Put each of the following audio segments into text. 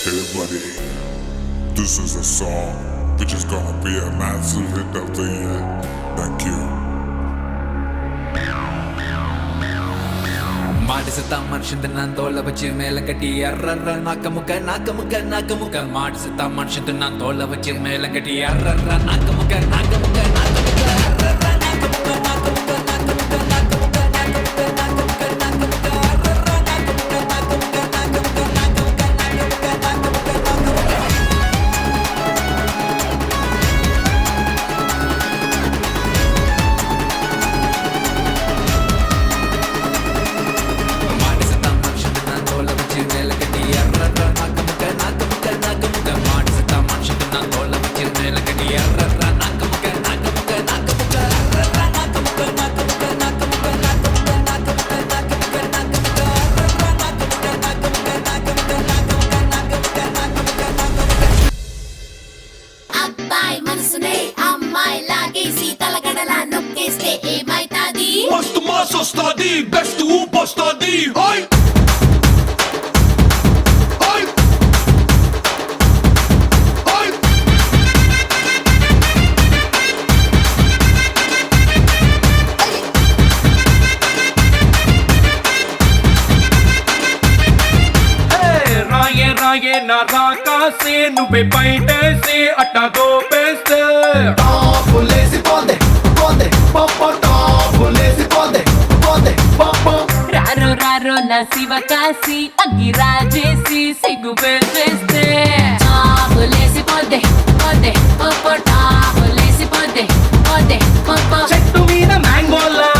Hey buddy, this is a song which is gonna be a massive hit of the year. Thank you. மாடு செத்தா மனுஷன் நான் தோலை வச்சு மேல கட்டி அர்ற நாக்க முக்க மாடு செத்தா மனுஷன் நான் தோலை வச்சு மேல கட்டி அர்ற நாக்க முக்க Must maso study, best upo study. Hey, hey, hey. Hey, raye na raka se nube paite se atta do best. Top lazy ponde papa top lazy ponde papa రారో నా శివ కాశీ అగ్గి రాజేసి సిగ్గు పెట్టేస్తే టాపులేసి పోతే పప్పు టాపులేసి పోతే పప్పు చెట్టు మీద మ్యాంగోలా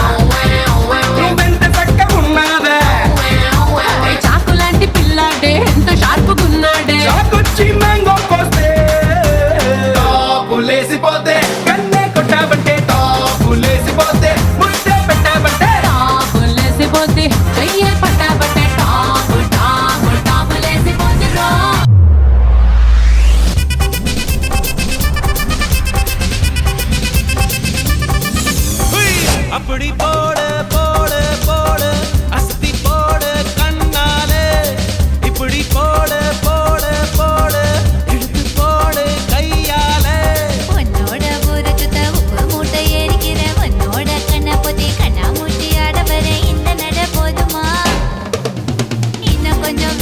నువ్వెంత చక్కగున్నావే చాకు లాంటి పిల్లాడే ఎంత షార్పుగున్నాడే చాకొచ్చి మ్యాంగో కోస్తే top lazy ponde కన్నే కొట్టావంటే lazy ponde ముద్దే పెట్టావంటే టాపులేసి పోతే చెయ్యే పట్టాబట్టే టాపులేసి పోతే రో அப்படி போடு போடு போடு அஸ்தி போடு கண்ணாலே இப்படி போடு போடு போடு இழுத்து போடு கையாலே உன்னோட ஊரு சுத்த உப்பு மூட்டை எரிக்கிற உன்னோட கண்ணை பொத்தி கண்ணா மூட்டி ஆட வர இந்த நட போதுமா இன்னும் கொஞ்சம்